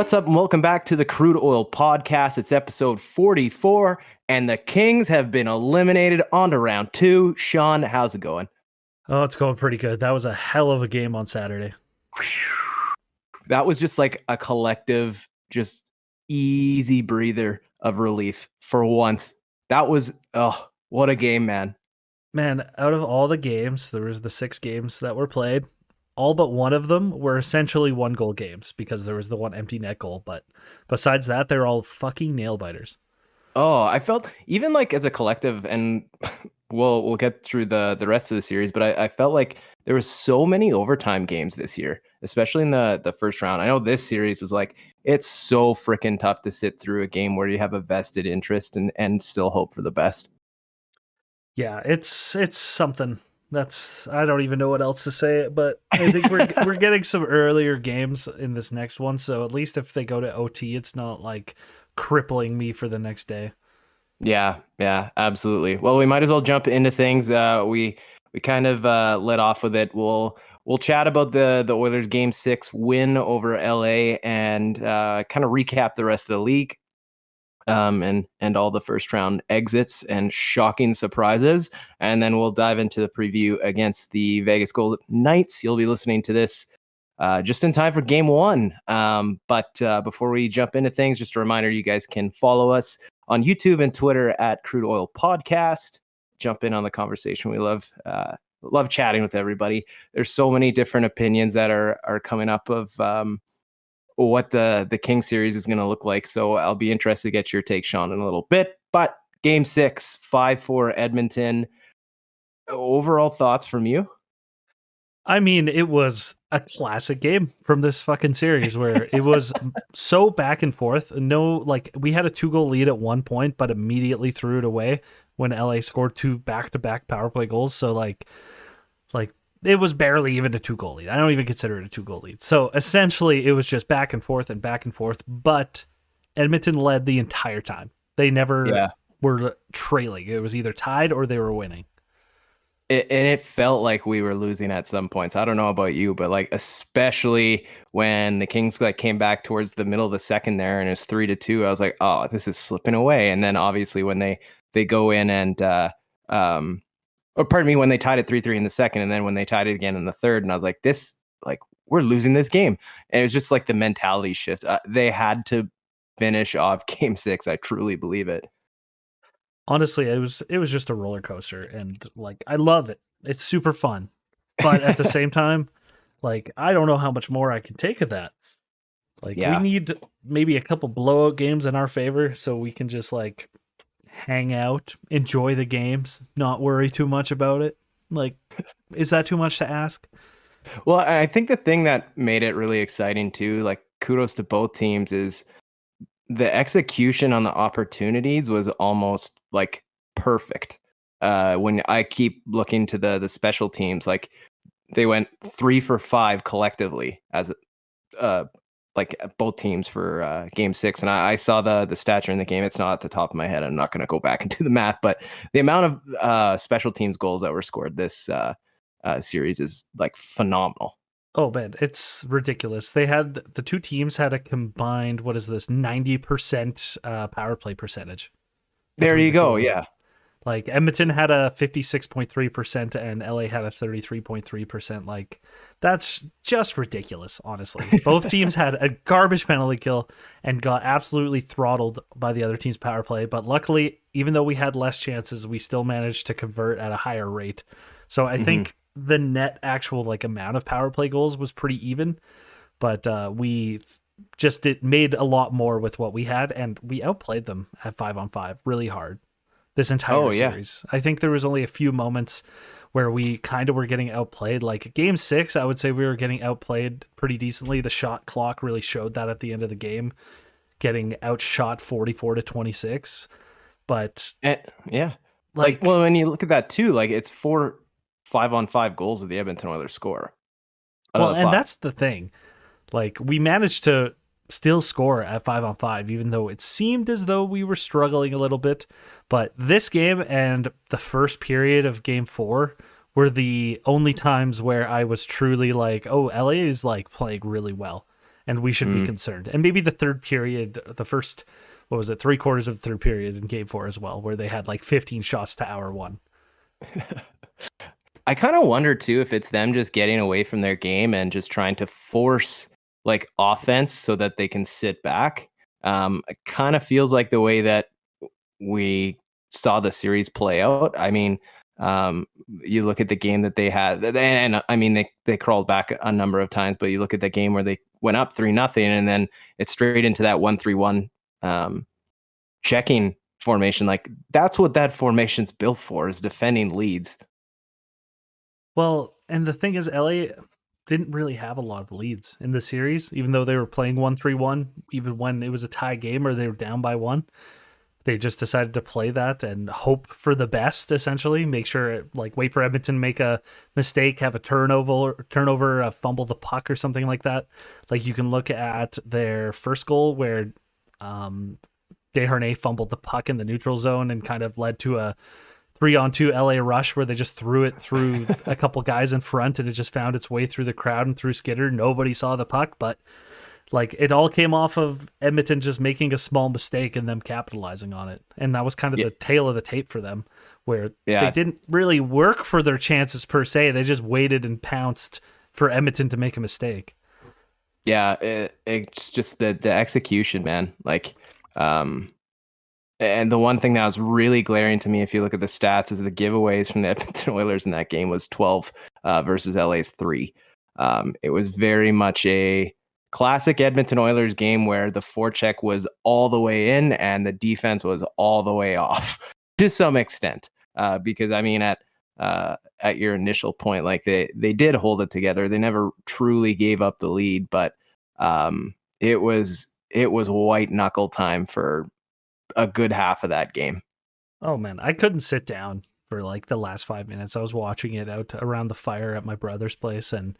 What's up and welcome back to the Crude Oil Podcast. It's episode 44 and the Kings have been eliminated on to round 2. Sean, how's it going? Oh, it's going pretty good. That was a hell of a game on Saturday. That was just like a collective, just easy breather of relief for once. That was, what a game, man. Man, out of all the games, there was the 6 games that were played. All but one of them were essentially 1-goal games because there was the one empty net goal. But besides that, they're all fucking nail biters. Oh, I felt even like as a collective, and we'll get through the rest of the series, but I felt like there was so many overtime games this year, especially in the first round. I know this series is like, it's so freaking tough to sit through a game where you have a vested interest and still hope for the best. Yeah, it's something. I don't even know what else to say, but I think we're getting some earlier games in this next one, so at least if they go to OT, it's not like crippling me for the next day. Yeah, absolutely. Well, we might as well jump into things. We kind of let off with it. We'll chat about the Oilers Game 6 win over LA and kind of recap the rest of the league. And all the first round exits and shocking surprises. And then we'll dive into the preview against the Vegas Golden Knights. You'll be listening to this just in time for game 1. But before we jump into things, just a reminder, you guys can follow us on YouTube and Twitter at Crude Oil Podcast. Jump in on the conversation. We love chatting with everybody. There's so many different opinions that are coming up of what the King series is going to look like. So I'll be interested to get your take, Sean, in a little bit. But game 6, 5-4 Edmonton. Overall thoughts from you? I mean, it was a classic game from this fucking series where it was so back and forth. No, like we had a 2-goal lead at one point, but immediately threw it away when LA scored 2 back-to-back power play goals. So like it was barely even a 2-goal lead. I don't even consider it a 2-goal lead. So essentially it was just back and forth, but Edmonton led the entire time. They never were trailing. It was either tied or they were winning. And it felt like we were losing at some points. I don't know about you, but like especially when the Kings like came back towards the middle of the second there and it was 3-2, I was like, oh, this is slipping away. And then obviously when they go in and when they tied it 3-3 in the second, and then when they tied it again in the third, and I was like, we're losing this game. And it was just like the mentality shift. They had to finish off game 6. I truly believe it. Honestly, it was just a roller coaster, and like I love it. It's super fun, but at the same time, like I don't know how much more I can take of that. Like we need maybe a couple blowout games in our favor so we can just like hang out, enjoy the games, not worry too much about it. Like, is that too much to ask? Well, I think the thing that made it really exciting too, like kudos to both teams, is the execution on the opportunities was almost like perfect. When I keep looking to the special teams, like they went 3 for 5 collectively as like both teams for game 6. And I saw the stature in the game. It's not at the top of my head. I'm not going to go back and do the math, but the amount of special teams goals that were scored this series is like phenomenal. Oh man, it's ridiculous. The 2 teams had a combined, 90% power play percentage. There you go. Yeah. Like Edmonton had a 56.3% and LA had a 33.3%. Like that's just ridiculous, honestly. Both teams had a garbage penalty kill and got absolutely throttled by the other team's power play. But luckily, even though we had less chances, we still managed to convert at a higher rate. So I think the net actual like amount of power play goals was pretty even, but we just made a lot more with what we had, and we outplayed them at 5-on-5 really hard this entire series. I think there was only a few moments where we kind of were getting outplayed. Like game 6, I would say we were getting outplayed pretty decently. The shot clock really showed that at the end of the game, getting outshot 44-26. But like well, when you look at that too, like it's 4 5-on-5 goals of the Edmonton Oilers score. Well, and that's the thing. Like we managed to still score at 5-on-5, even though it seemed as though we were struggling a little bit. But this game and the first period of game 4 were the only times where I was truly like, oh, LA is like playing really well. and we should be concerned. And maybe the third period, the first, what was it, 3/4 of the third period in game 4 as well, where they had like 15 shots to our 1. I kind of wonder too if it's them just getting away from their game and just trying to force like offense so that they can sit back. It kind of feels like the way that we saw the series play out. I mean, you look at the game that they had, and I mean they crawled back a number of times, but you look at the game where they went up 3-0, and then it's straight into that 1-3-1 checking formation. Like that's what that formation's built for, is defending leads. Well, and the thing is, LA didn't really have a lot of leads in the series, even though they were playing 1-3-1, even when it was a tie game or they were down by 1. They just decided to play that and hope for the best, essentially. Make sure, like, wait for Edmonton to make a mistake, have a turnover, fumble the puck or something like that. Like, you can look at their first goal where Dethrone fumbled the puck in the neutral zone and kind of led to a 3-on-2 LA rush where they just threw it through a couple guys in front and it just found its way through the crowd and through Skidder. Nobody saw the puck, but like it all came off of Edmonton just making a small mistake and them capitalizing on it. And that was kind of the tail of the tape for them, where they didn't really work for their chances per se. They just waited and pounced for Edmonton to make a mistake. Yeah, it's just the execution, man. Like, and the one thing that was really glaring to me, if you look at the stats, is the giveaways from the Edmonton Oilers in that game was 12 versus LA's 3. It was very much a classic Edmonton Oilers game where the forecheck was all the way in and the defense was all the way off to some extent. Because I mean, at your initial point, like they did hold it together. They never truly gave up the lead, but it was white knuckle time for a good half of that game. Oh man, I couldn't sit down for like the last 5 minutes. I was watching it out around the fire at my brother's place, and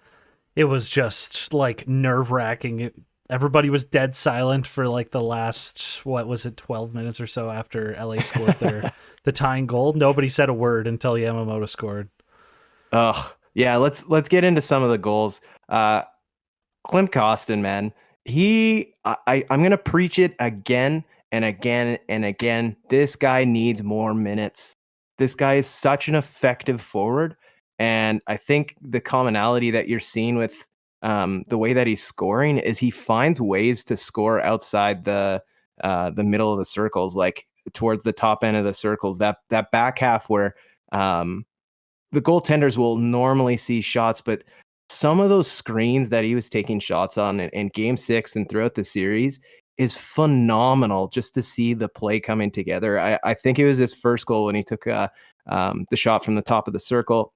it was just like nerve-wracking. Everybody was dead silent for like the last, 12 minutes or so after LA scored the tying goal. Nobody said a word until Yamamoto scored. Oh yeah, let's get into some of the goals. Klimt Kostin, man, I'm gonna preach it again and again and again. This guy needs more minutes. This guy is such an effective forward. And I think the commonality that you're seeing with the way that he's scoring is he finds ways to score outside the middle of the circles, like towards the top end of the circles, that back half where the goaltenders will normally see shots, but some of those screens that he was taking shots on in game 6 and throughout the series is phenomenal just to see the play coming together. I think it was his first goal when he took the shot from the top of the circle.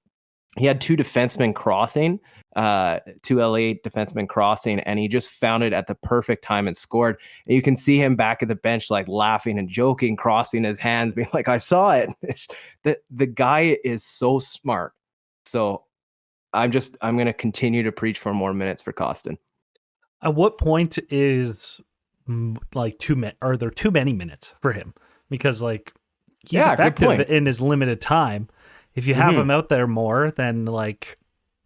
He had two defensemen crossing, two LA defensemen crossing, and he just found it at the perfect time and scored. And you can see him back at the bench, like laughing and joking, crossing his hands, being like, I saw it. The guy is so smart. So I'm going to continue to preach for more minutes for Kostin. At what point is like are there too many minutes for him? Because like he's effective in his limited time. If you have him out there more, then like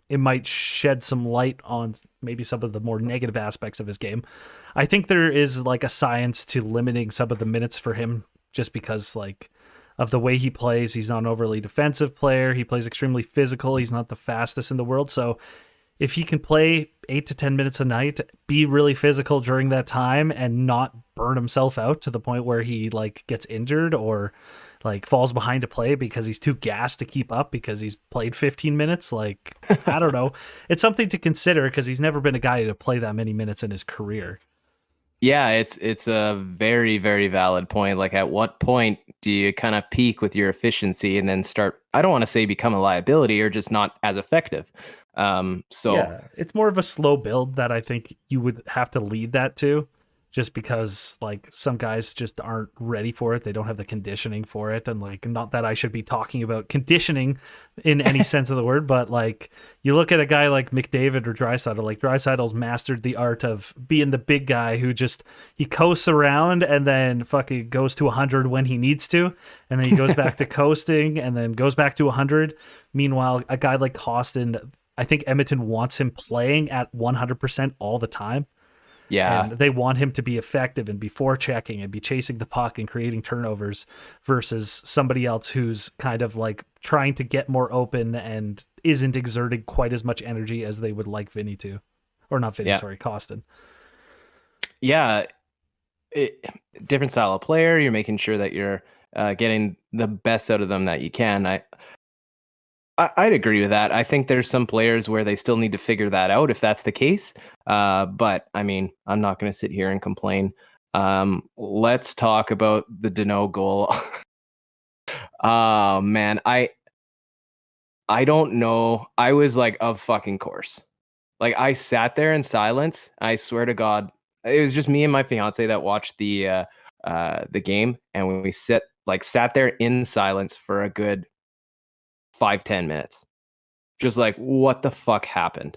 it might shed some light on maybe some of the more negative aspects of his game. I think there is like a science to limiting some of the minutes for him just because like of the way he plays. He's not an overly defensive player. He plays extremely physical. He's not the fastest in the world. So if he can play 8 to 10 minutes a night, be really physical during that time and not burn himself out to the point where he like gets injured or like falls behind to play because he's too gassed to keep up because he's played 15 minutes. Like, I don't know. It's something to consider because he's never been a guy to play that many minutes in his career. Yeah, it's a very, very valid point. Like, at what point do you kind of peak with your efficiency and then start, I don't want to say become a liability or just not as effective. So yeah, it's more of a slow build that I think you would have to lead that to. Just because like some guys just aren't ready for it. They don't have the conditioning for it. And like, not that I should be talking about conditioning in any sense of the word, but like you look at a guy like McDavid or Draisaitl, like Draisaitl's mastered the art of being the big guy who just, he coasts around and then fucking goes to 100 when he needs to. And then he goes back to coasting and then goes back to 100. Meanwhile, a guy like Kostin, I think Edmonton wants him playing at 100% all the time. Yeah. And they want him to be effective and be forechecking and be chasing the puck and creating turnovers versus somebody else who's kind of like trying to get more open and isn't exerting quite as much energy as they would like Vinny to. Or not Vinny, Yeah. sorry, Costin. Yeah. It, different style of player. You're making sure that you're getting the best out of them that you can. I'd agree with that. I think there's some players where they still need to figure that out if that's the case. But I mean, I'm not going to sit here and complain. Let's talk about the Deneau goal. Oh man, I don't know. I was like, of fucking course. Like I sat there in silence. I swear to God, it was just me and my fiance that watched the game, and when we sat there in silence for a good 5-10 minutes, just like what the fuck happened.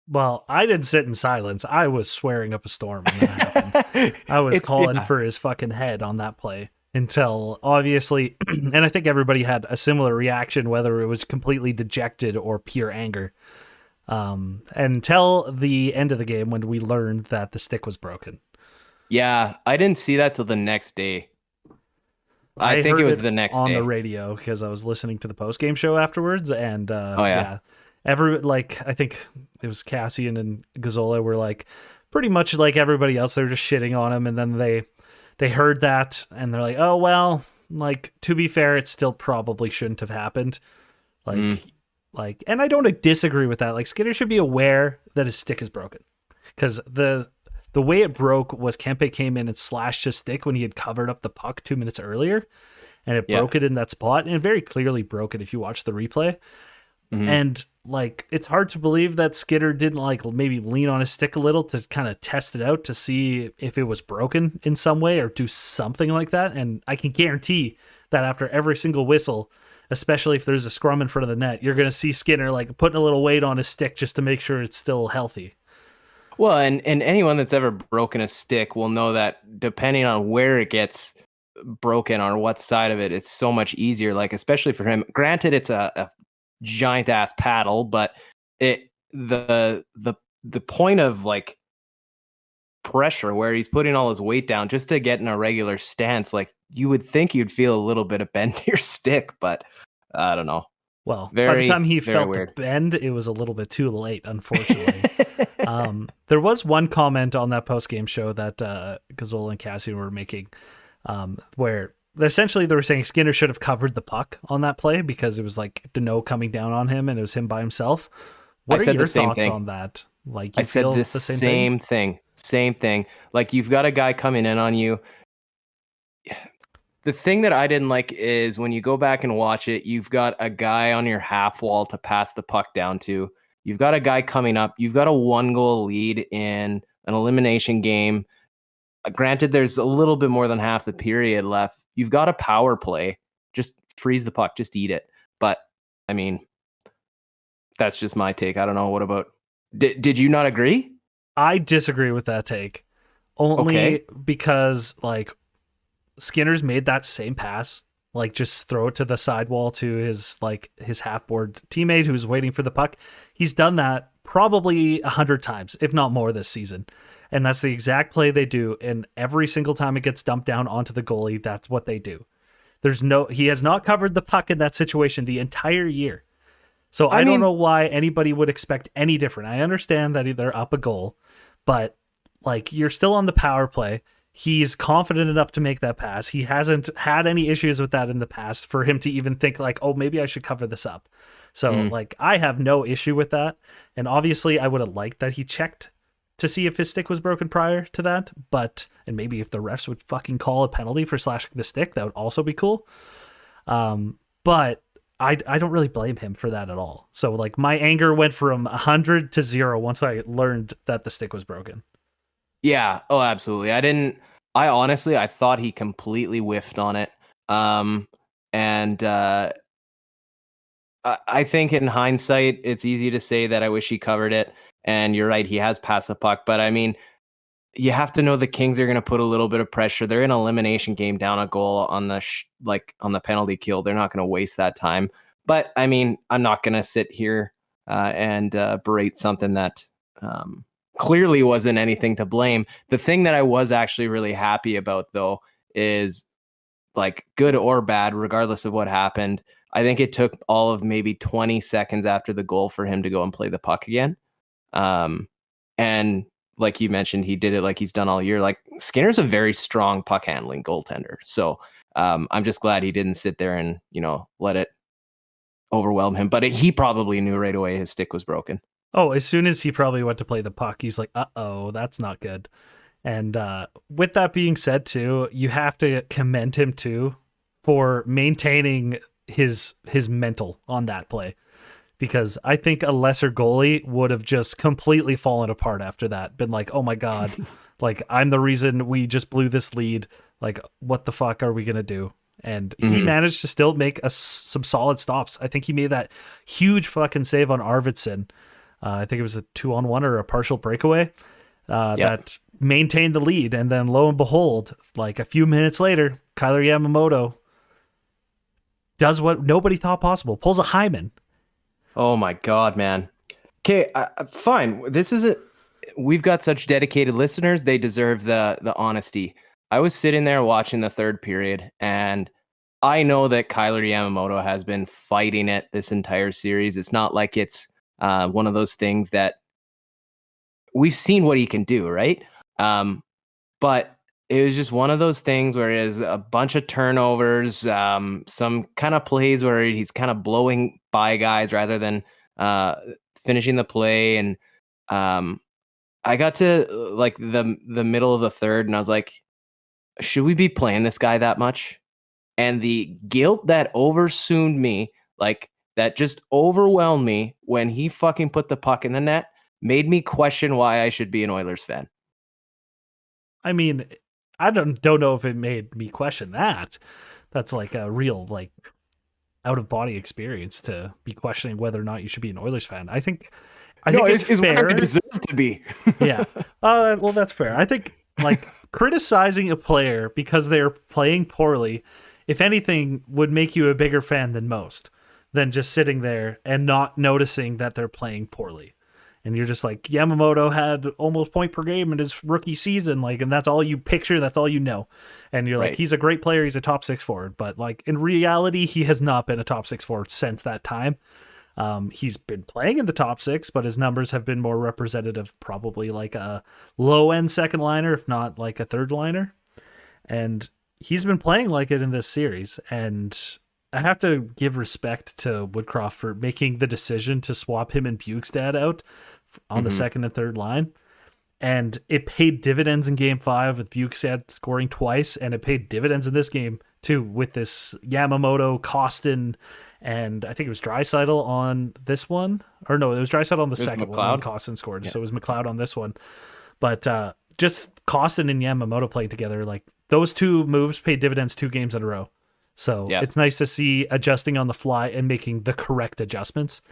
Well, I didn't sit in silence. I was swearing up a storm when that happened. I was calling for his fucking head on that play until obviously, and I think everybody had a similar reaction, whether it was completely dejected or pure anger. Until the end of the game when we learned that the stick was broken. Yeah, I didn't see that till the next day. I think heard it was the next on day the radio because I was listening to the post game show afterwards, and Oh yeah. I think it was Cassian and Gazzola were like pretty much like everybody else. They're just shitting on him, and then they heard that and they're like, oh well, like to be fair, it still probably shouldn't have happened. Like, and I don't disagree with that. Like Skinner should be aware that his stick is broken because the way it broke was Kempe came in and slashed his stick when he had covered up the puck 2 minutes earlier, and it broke it in that spot, and it very clearly broke it if you watch the replay. And like, it's hard to believe that Skinner didn't like maybe lean on his stick a little to kind of test it out to see if it was broken in some way or do something like that. And I can guarantee that after every single whistle, especially if there's a scrum in front of the net, you're going to see Skinner like putting a little weight on his stick just to make sure it's still healthy. Well, and anyone that's ever broken a stick will know that depending on where it gets broken or what side of it, it's so much easier. Like, especially for him. Granted, it's a giant ass paddle, but the point of like pressure where he's putting all his weight down just to get in a regular stance, like you would think you'd feel a little bit of bend to your stick, but I don't know. Well, by the time he felt weird. the bend, it was a little bit too late, unfortunately. There was one comment on that post-game show that Gazzola and Cassian were making where essentially they were saying Skinner should have covered the puck on that play because it was like Deneau coming down on him and it was him by himself. What are your thoughts on that? Like, you I said feel the same thing? Same thing. Like, you've got a guy coming in on you. The thing that I didn't like is when you go back and watch it, you've got a guy on your half wall to pass the puck down to. You've got a guy coming up. You've got a 1-goal lead in an elimination game. Granted, there's a little bit more than half the period left. You've got a power play. Just freeze the puck. Just eat it. But, I mean, that's just my take. I don't know. What about... Did you not agree? I disagree with that take. Only because, like, Skinner's made that same pass, like just throw it to the sidewall to his half-board teammate who's waiting for the puck. He's done that probably 100 times, if not more, this season. And that's the exact play they do. And every single time it gets dumped down onto the goalie, that's what they do. He has not covered the puck in that situation the entire year. So I don't know why anybody would expect any different. I understand that they're up a goal, but like, you're still on the power play. He's confident enough to make that pass. He hasn't had any issues with that in the past for him to even think like, oh, maybe I should cover this up. So like, I have no issue with that. And obviously I would have liked that he checked to see if his stick was broken prior to that. And maybe if the refs would fucking call a penalty for slashing the stick, that would also be cool. But I don't really blame him for that at all. So like, my anger went from 100 to 0 once I learned that the stick was broken. Yeah. Oh, absolutely. I thought he completely whiffed on it. I think in hindsight, it's easy to say that I wish he covered it. And you're right, he has passed the puck. But I mean, you have to know the Kings are going to put a little bit of pressure. They're in an elimination game down a goal on the penalty kill. They're not going to waste that time. But I mean, I'm not going to sit here and berate something that clearly wasn't anything to blame. The thing that I was actually really happy about, though, is like good or bad, regardless of what happened. I think it took all of maybe 20 seconds after the goal for him to go and play the puck again. And like you mentioned, he did it like he's done all year. Like Skinner's a very strong puck handling goaltender. So I'm just glad he didn't sit there and, let it overwhelm him. But he probably knew right away his stick was broken. Oh, as soon as he probably went to play the puck, he's like, "Uh-oh, that's not good." And with that being said, too, you have to commend him too for maintaining his mental on that play, because I think a lesser goalie would have just completely fallen apart after that. Been like, "Oh my god, like I'm the reason we just blew this lead. Like, what the fuck are we gonna do?" And he managed to still make some solid stops. I think he made that huge fucking save on Arvidsson. I think it was a 2-on-1 or a partial breakaway that maintained the lead. And then lo and behold, like a few minutes later, Kyler Yamamoto does what nobody thought possible, pulls a Hyman. Oh my God, man. Okay, fine. We've got such dedicated listeners. They deserve the honesty. I was sitting there watching the third period, and I know that Kyler Yamamoto has been fighting it this entire series. It's not like it's one of those things that we've seen what he can do, right? But it was just one of those things where it is a bunch of turnovers, some kind of plays where he's kind of blowing by guys rather than finishing the play. And I got to like the middle of the third, and I was like, should we be playing this guy that much? And the guilt that oversooned me, like that just overwhelmed me when he fucking put the puck in the net, made me question why I should be an Oilers fan. I mean, I don't know if it made me question that. That's like a real like out of body experience to be questioning whether or not you should be an Oilers fan. I think it's fair. What I deserve to be. Yeah. Well, that's fair. I think like criticizing a player because they're playing poorly, if anything, would make you a bigger fan than most, than just sitting there and not noticing that they're playing poorly. And you're just like, Yamamoto had almost point per game in his rookie season, like, and that's all you picture, that's all you know. And you're like, he's a great player, he's a top six forward, but like in reality, he has not been a top six forward since that time. He's been playing in the top six, but his numbers have been more representative, probably like a low end second liner, if not like a third liner. And he's been playing like it in this series. And I have to give respect to Woodcroft for making the decision to swap him and Bukestad out on the second and third line. And it paid dividends in game 5 with Bukestad scoring twice. And it paid dividends in this game too, with this Yamamoto, Costin, and I think it was Draisaitl on this one. Or no, it was Draisaitl on the second one when Costin scored. Yeah. So it was McLeod on this one. But just Costin and Yamamoto playing together, like those two moves paid dividends 2 games in a row. So it's nice to see adjusting on the fly and making the correct adjustments.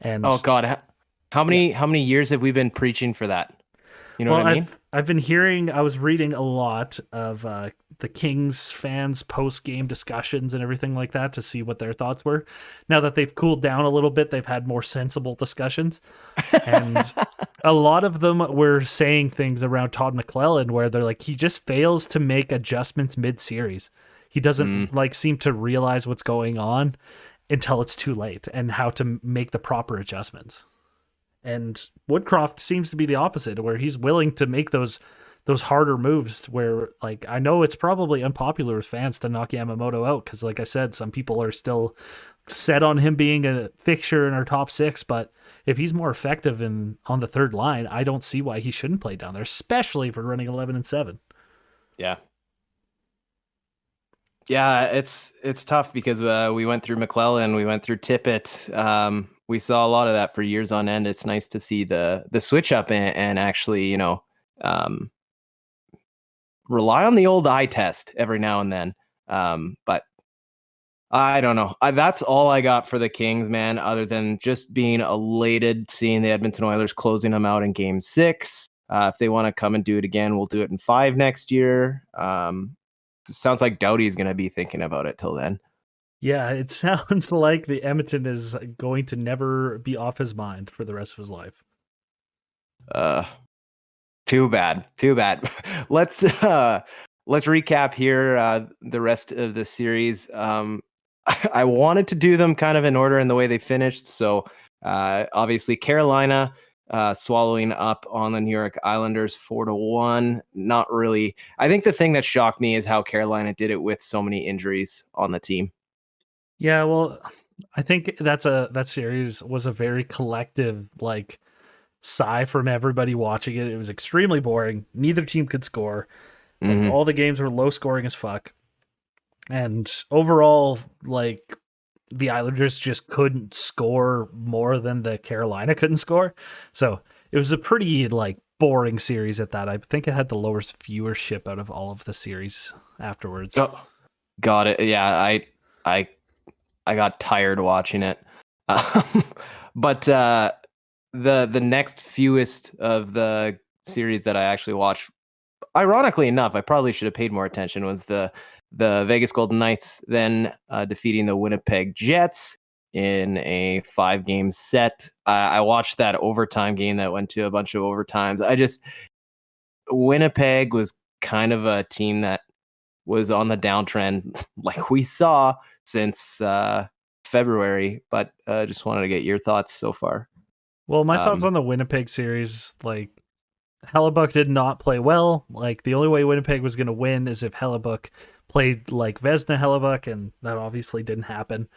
And oh God, how many years have we been preaching for that? You know what I mean? I've been hearing, I was reading a lot of the Kings fans post-game discussions and everything like that to see what their thoughts were. Now that they've cooled down a little bit, they've had more sensible discussions. And a lot of them were saying things around Todd McClellan where they're like, he just fails to make adjustments mid-series. He doesn't like seem to realize what's going on until it's too late and how to make the proper adjustments. And Woodcroft seems to be the opposite, where he's willing to make those harder moves where, like, I know it's probably unpopular with fans to knock Yamamoto out because, like I said, some people are still set on him being a fixture in our top 6, but if he's more effective on the third line, I don't see why he shouldn't play down there, especially if we're running 11-7. Yeah. Yeah, it's tough because we went through McClellan, we went through Tippett. We saw a lot of that for years on end. It's nice to see the switch up and actually, rely on the old eye test every now and then. But I don't know. That's all I got for the Kings, man, other than just being elated seeing the Edmonton Oilers closing them out in game 6. If they want to come and do it again, we'll do it in 5 next year. Sounds like Doughty's going to be thinking about it till then. Yeah, it sounds like the Edmonton is going to never be off his mind for the rest of his life. Too bad. Too bad. let's let's recap here the rest of the series. I wanted to do them kind of in order in the way they finished. So obviously Carolina swallowing up on the New York Islanders 4-1. Not really. I think the thing that shocked me is how Carolina did it with so many injuries on the team. Yeah, well, I think that series was a very collective like sigh from everybody watching it. It was extremely boring. Neither team could score. Like Mm-hmm. all the games were low scoring as fuck. And overall, like the Islanders just couldn't score more than the Carolina couldn't score. So it was a pretty like boring series at that. I think it had the lowest viewership out of all of the series afterwards. Oh, got it. Yeah, I I got tired watching it. Um, but the next fewest of the series that I actually watched, ironically enough, I probably should have paid more attention, was the Vegas Golden Knights then defeating the Winnipeg Jets in a 5-game set. I watched that overtime game that went to a bunch of overtimes. Winnipeg was kind of a team that was on the downtrend, like we saw since February. But just wanted to get your thoughts so far. Well, my thoughts Um, on the Winnipeg series, like Hellebuck did not play well. Like the only way Winnipeg was going to win is if Hellebuck played like Vesna Hellebuck, and that obviously didn't happen.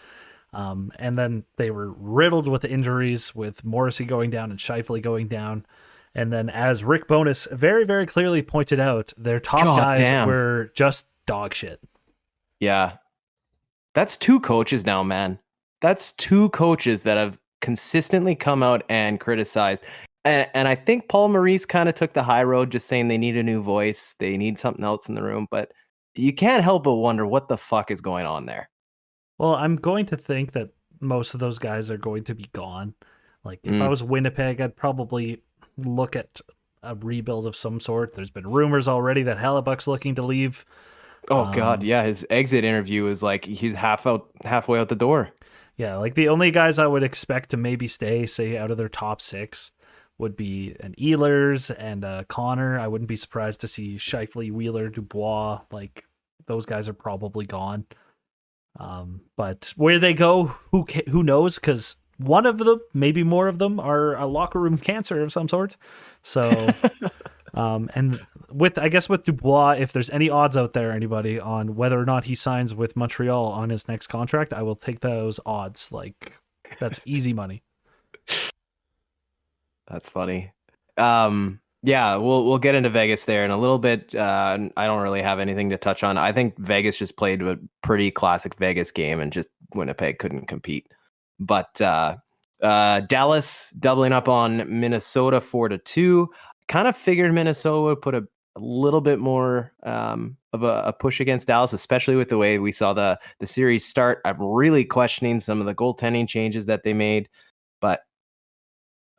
And then they were riddled with injuries, with Morrissey going down and Shifley going down. And then, as Rick Bonus very, very clearly pointed out, their top God guys damn. were just dog shit. Yeah, that's two coaches now, man. That's two coaches that have consistently come out and criticized. And I think Paul Maurice kind of took the high road, just saying they need a new voice, they need something else in the room. But you can't help but wonder what the fuck is going on there. Well, I'm going to think that most of those guys are going to be gone. Like, if I Mm. was Winnipeg, I'd probably look at a rebuild of some sort. There's been rumors already that Hellebuck's looking to leave. Oh God, Um, yeah. His exit interview is like he's halfway out the door. Yeah, like the only guys I would expect to maybe stay, say out of their top six, would be an Ehlers and Connor. I wouldn't be surprised to see Shifley, Wheeler, Dubois. Like those guys are probably gone. But where they go, who knows? Because one of them, maybe more of them, are a locker room cancer of some sort. So, and with I guess with Dubois, if there's any odds out there, anybody on whether or not he signs with Montreal on his next contract, I will take those odds. Like that's easy money. That's funny. Yeah, we'll get into Vegas there in a little bit. I don't really have anything to touch on. I think Vegas just played a pretty classic Vegas game, and just Winnipeg couldn't compete. But Dallas doubling up on Minnesota 4-2. Kind of figured Minnesota would put a little bit more of a push against Dallas, especially with the way we saw the series start. I'm really questioning some of the goaltending changes that they made, but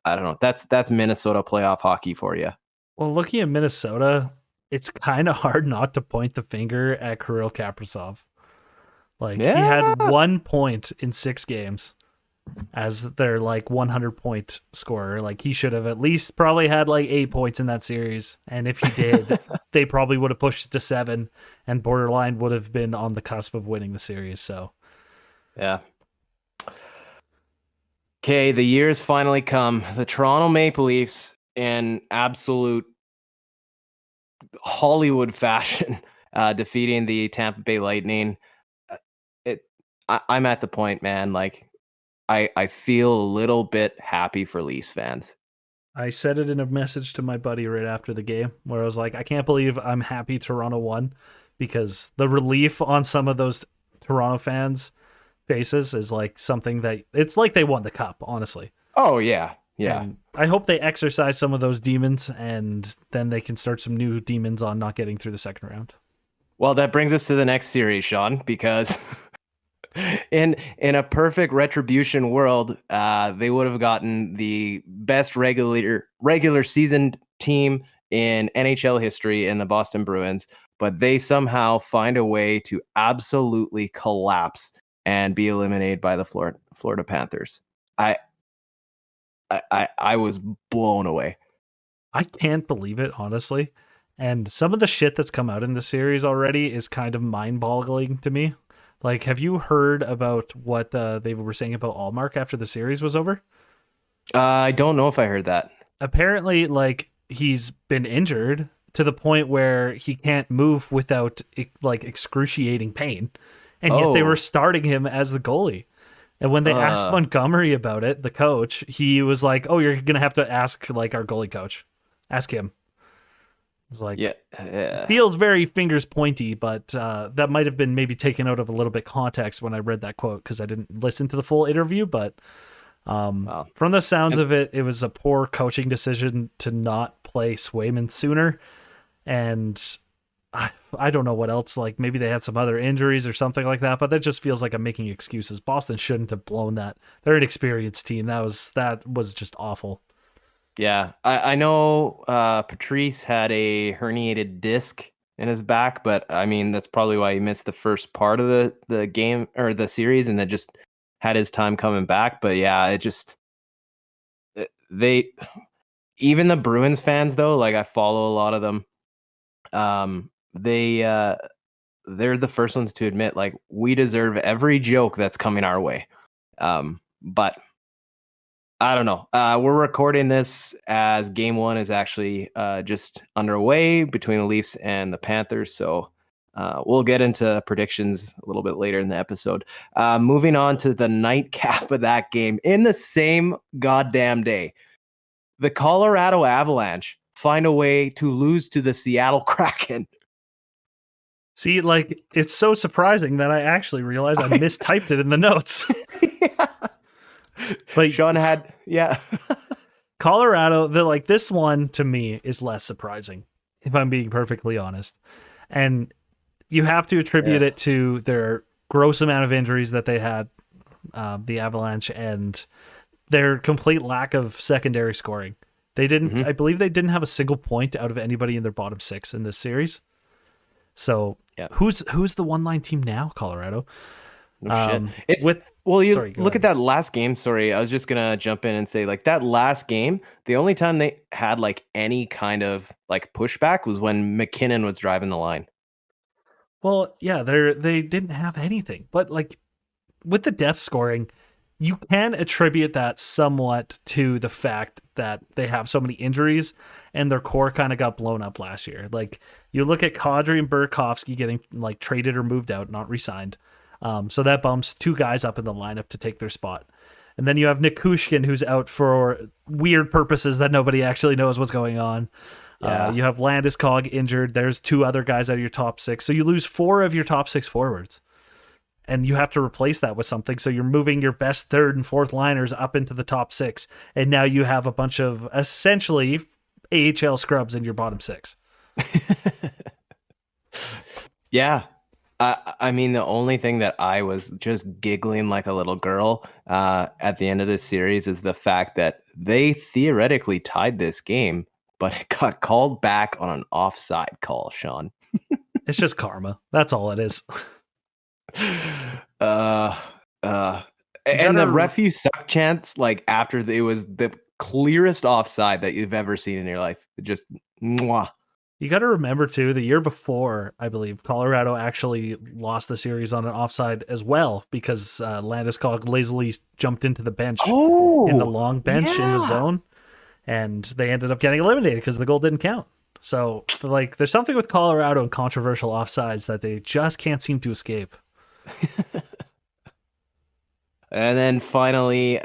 I don't know. That's Minnesota playoff hockey for you. Well, looking at Minnesota, it's kind of hard not to point the finger at Kirill Kaprizov. Like he had Yeah. 1 point in 6 games as their like 100-point scorer. Like he should have at least probably had like 8 points in that series. And if he did, they probably would have pushed it to 7 and borderline would have been on the cusp of winning the series. So Yeah. Okay, the year's finally come. The Toronto Maple Leafs in absolute Hollywood fashion, defeating the Tampa Bay Lightning. Uh, I'm at the point, man. Like, I feel a little bit happy for Leafs fans. I said it in a message to my buddy right after the game where I was like, I can't believe I'm happy Toronto won, because the relief on some of those Toronto fans' faces is like something that it's like they won the cup, honestly. Oh yeah, yeah. And I hope they exercise some of those demons and then they can start some new demons on not getting through the second round. Well, that brings us to the next series, Sean, because in a perfect retribution world, they would have gotten the best regular season team in NHL history in the Boston Bruins, but they somehow find a way to absolutely collapse and be eliminated by the Florida Panthers. I was blown away. I can't believe it, honestly. And some of the shit that's come out in the series already is kind of mind-boggling to me. Like, have you heard about what they were saying about Allmark after the series was over? I don't know if I heard that. Apparently, like, he's been injured to the point where he can't move without like excruciating pain, and yet they were Oh, starting him as the goalie. And when they asked uh, Montgomery about it, the coach, he was like, "Oh, you're gonna have to ask like our goalie coach. Ask him." It's yeah, like yeah, feels very fingers pointy, but that might have been maybe taken out of a little bit context when I read that quote because I didn't listen to the full interview. But wow. from the sounds And of it, it was a poor coaching decision to not play Swayman sooner, and I don't know what else. Like maybe they had some other injuries or something like that, but that just feels like I'm making excuses. Boston shouldn't have blown that. They're an experienced team. That was just awful. yeah, I know Patrice had a herniated disc in his back, but I mean that's probably why he missed the first part of the game or the series, and then just had his time coming back. But yeah, it just they even the Bruins fans though, like I follow a lot of them. They're the first ones to admit like we deserve every joke that's coming our way. But I don't know. We're recording this as game one is actually just underway between the Leafs and the Panthers. So we'll get into predictions a little bit later in the episode. Moving on to the nightcap of that game in the same goddamn day. The Colorado Avalanche find a way to lose to the Seattle Kraken. See, like it's so surprising that I actually realized I mistyped it in the notes. Yeah. But Sean had, yeah. Colorado, the like this one to me is less surprising, if I'm being perfectly honest. And you have to attribute Yeah. it to their gross amount of injuries that they had, the Avalanche, and their complete lack of secondary scoring. They didn't, I Mhm. believe they didn't have a single point out of anybody in their bottom six in this series. So Yeah. who's the one line team now, Colorado? No shit. It's With well, you sorry, go look at ahead. that last game. Sorry, I was just gonna jump in and say like that last game. The only time they had like any kind of like pushback was when McKinnon was driving the line. Well, yeah, they didn't have anything, but like with the depth scoring, you can attribute that somewhat to the fact that they have so many injuries and their core kind of got blown up last year. Like you look at Kadri and Burakovsky getting like traded or moved out, not re-signed. So that bumps two guys up in the lineup to take their spot. And then you have Nikushkin, who's out for weird purposes that nobody actually knows what's going on. Yeah. You have Landeskog injured. There's two other guys out of your top six. So you lose four of your top six forwards. And you have to replace that with something. So you're moving your best third and fourth liners up into the top six. And now you have a bunch of essentially AHL scrubs in your bottom six. Yeah. I mean, the only thing that I was just giggling like a little girl at the end of this series is the fact that they theoretically tied this game, but it got called back on an offside call, Sean. It's just karma. That's all it is. Uh, uh, You and the gotta ref you suck chance, like after it was the clearest offside that you've ever seen in your life. It just, mwah. You got to remember too, the year before, I believe Colorado actually lost the series on an offside as well because Landeskog lazily jumped into the bench in the Oh, long bench in the yeah. zone, and they ended up getting eliminated because the goal didn't count. So, like, there's something with Colorado and controversial offsides that they just can't seem to escape. And then finally,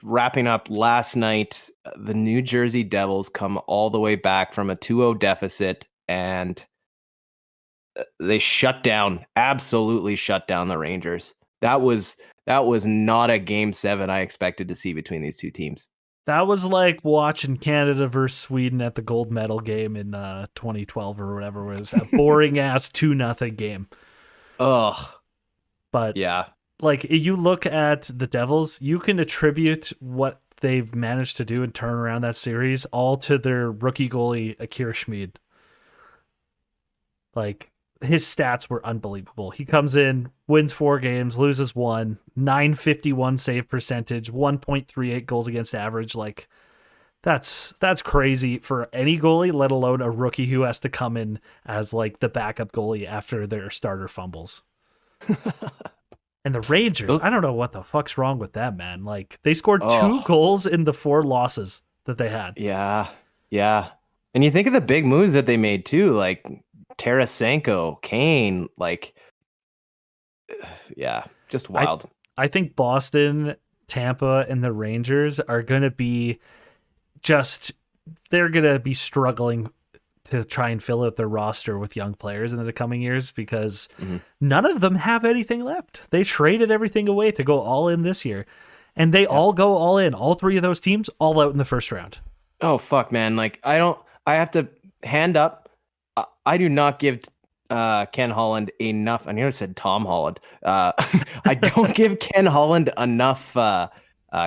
wrapping up last night, the New Jersey Devils come all the way back from a 2-0 deficit and they absolutely shut down the Rangers. That was not a game 7 I expected to see between these two teams. That was like watching Canada versus Sweden at the gold medal game in 2012 or whatever. It was a boring ass 2-0 game. Ugh. But Yeah. like you look at the Devils, you can attribute what they've managed to do and turn around that series all to their rookie goalie Akira Schmid. Like his stats were unbelievable. He comes in, wins 4 games, loses 1, 951 save percentage, 1.38 goals against average. Like That's crazy for any goalie, let alone a rookie who has to come in as like the backup goalie after their starter fumbles. And the Rangers, Those I don't know what the fuck's wrong with them, man. Like they scored 2 oh goals in the 4 losses that they had. yeah, yeah. And you think of the big moves that they made too, like Tarasenko, Kane, like yeah, just I wild. I think Boston, Tampa, and the Rangers are gonna be just they're gonna be struggling to try and fill out their roster with young players in the coming years because Mhm. none of them have anything left. They traded everything away to go all in this year. And they Yeah. all go all in. All 3 of those teams all out in the first round. Oh fuck, man! Like I have to hand up. I do not give Ken Holland enough. I nearly said Tom Holland. I don't give Ken Holland enough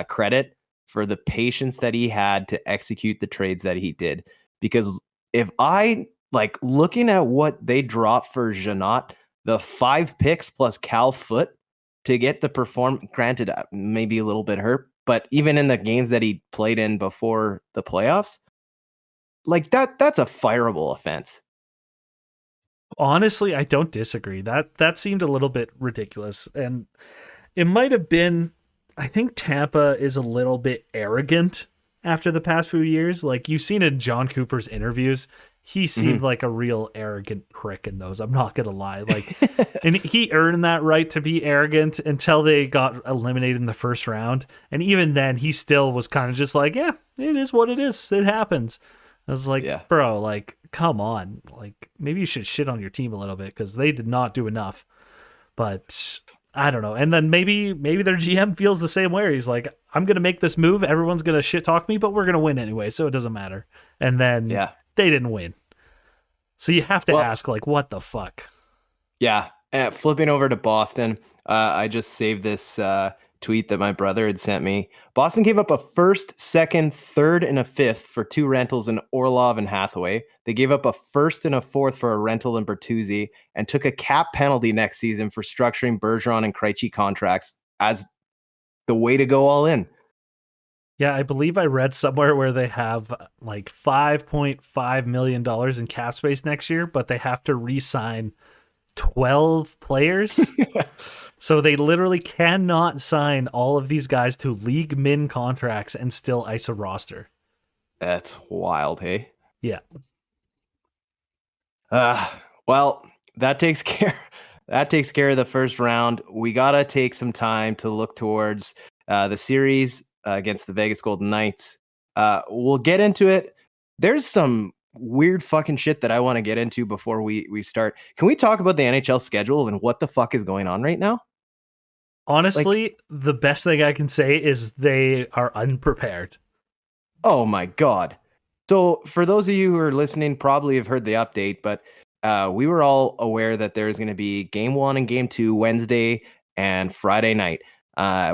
credit for the patience that he had to execute the trades that he did. Because if I like looking at what they dropped for Janot, the 5 picks plus Cal Foot to get the perform. Granted, maybe a little bit hurt, but even in the games that he played in before the playoffs, like that's a fireable offense. Honestly, I don't disagree. That seemed a little bit ridiculous. And it might have been I think Tampa is a little bit arrogant after the past few years. Like you've seen in John Cooper's interviews, he seemed like a real arrogant prick in those. I'm not gonna lie. Like and he earned that right to be arrogant until they got eliminated in the first round. And even then he still was kind of just like, yeah, it is what it is. It happens. I was like, Yeah. bro, like, come on. Like, maybe you should shit on your team a little bit because they did not do enough. But I don't know. And then maybe their GM feels the same way. He's like, I'm gonna make this move. Everyone's gonna shit talk me, but we're gonna win anyway, so it doesn't matter. And then Yeah. they didn't win. So you have to Well, ask, like, what the fuck? yeah. Flipping over to Boston, I just saved this tweet that my brother had sent me. Boston gave up a first, second, third, and a fifth for 2 rentals in Orlov and Hathaway. They gave up a first and a fourth for a rental in Bertuzzi and took a cap penalty next season for structuring Bergeron and Krejci contracts as the way to go all in. Yeah, I believe I read somewhere where they have like $5.5 million in cap space next year, but they have to re-sign 12 players. So they literally cannot sign all of these guys to league min contracts and still ice a roster. That's wild, hey? Yeah. Well, that takes care of the first round. We gotta take some time to look towards the series against the Vegas Golden Knights. We'll get into it. There's some weird fucking shit that I want to get into before we start. Can we talk about the NHL schedule and what the fuck is going on right now? Honestly, the best thing I can say is they are unprepared. Oh my god. So for those of you who are listening, probably have heard the update, but we were all aware that there's going to be game 1 and game 2 Wednesday and Friday night.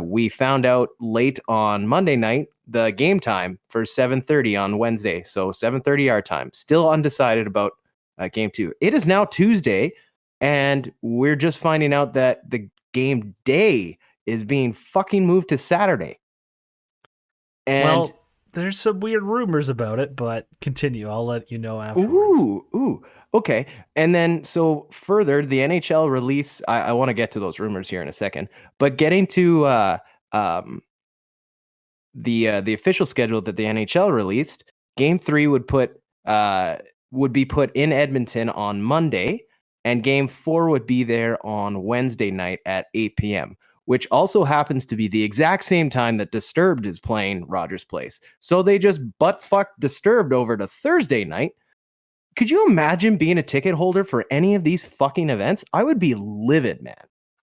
We found out late on Monday night the game time for 7:30 on Wednesday. So 7:30 our time. Still undecided about game 2. It is now Tuesday, and we're just finding out that the game day is being fucking moved to Saturday. And well, there's some weird rumors about it, but continue. I'll let you know afterwards. Ooh, okay. And then, so further, the NHL release. I want to get to those rumors here in a second, but getting to the official schedule that the NHL released, Game 3 would be put in Edmonton on Monday, and Game 4 would be there on Wednesday night at 8 p.m., which also happens to be the exact same time that Disturbed is playing Rogers Place. So they just butt-fuck Disturbed over to Thursday night. Could you imagine being a ticket holder for any of these fucking events? I would be livid, man.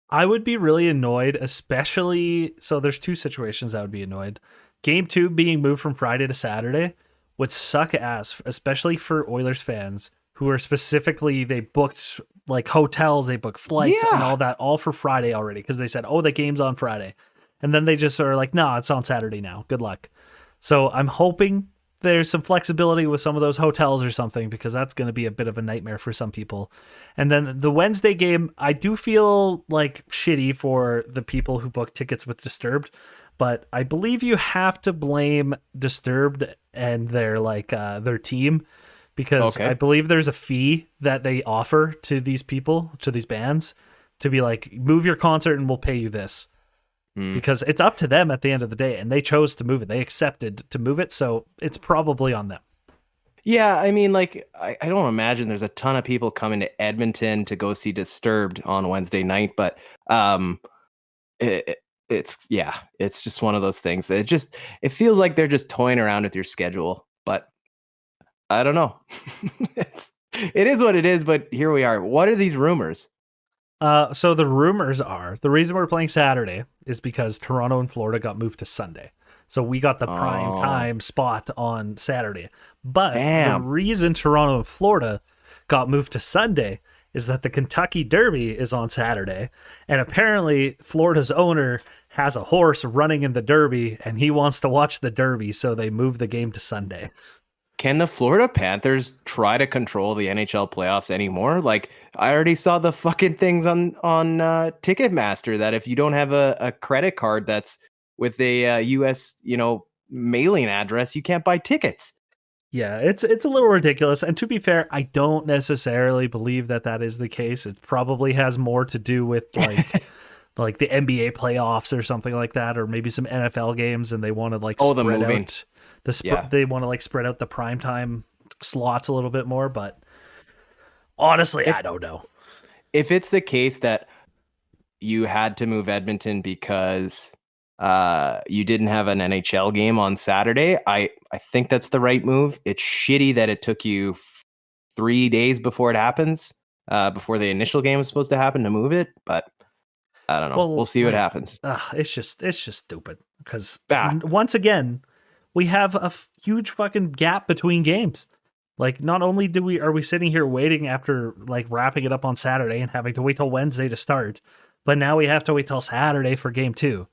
I would be really annoyed, especially. So there's 2 situations I would be annoyed. Game 2 being moved from Friday to Saturday would suck ass, especially for Oilers fans who are specifically, they booked like hotels, they booked flights and all that, all for Friday already because they said, oh, the game's on Friday. And then they just are like, no, it's on Saturday now. Good luck. So I'm hoping there's some flexibility with some of those hotels or something because that's going to be a bit of a nightmare for some people. And then the Wednesday game, I do feel like shitty for the people who booked tickets with Disturbed, but I believe you have to blame Disturbed and their team, because I Okay. believe there's a fee that they offer to these people, to these bands, to be like, move your concert and we'll pay you this, Hmm. because it's up to them at the end of the day, and they chose to move it. They accepted to move it, so it's probably on them. Yeah, I mean, like, I don't imagine there's a ton of people coming to Edmonton to go see Disturbed on Wednesday night, but um, it's just one of those things. It feels like they're just toying around with your schedule, but I don't know. It is what it is, but here we are. What are these rumors? So the rumors are, the reason we're playing Saturday is because Toronto and Florida got moved to Sunday. So we got the prime Oh, time spot on Saturday. But the damn. reason Toronto and Florida got moved to Sunday is that the Kentucky Derby is on Saturday. And apparently Florida's owner has a horse running in the Derby and he wants to watch the Derby. So they moved the game to Sunday. Can the Florida Panthers try to control the NHL playoffs anymore? Like, I already saw the fucking things on Ticketmaster that if you don't have a credit card that's with a U.S. Mailing address, you can't buy tickets. Yeah, it's a little ridiculous. And to be fair, I don't necessarily believe that is the case. It probably has more to do with like the NBA playoffs or something like that, or maybe some NFL games, and they want to like The spread moving. out Yeah. they want to like spread out the primetime slots a little bit more. But honestly, If I don't know. if it's the case that you had to move Edmonton because you didn't have an NHL game on Saturday, I think that's the right move. It's shitty that it took you 3 days before it happens, before the initial game was supposed to happen to move it, but I don't know. We'll Well, see what like, happens. it's just stupid because Ah, once again, we have a huge fucking gap between games. Like, not only are we sitting here waiting after like wrapping it up on Saturday and having to wait till Wednesday to start, but now we have to wait till Saturday for game two.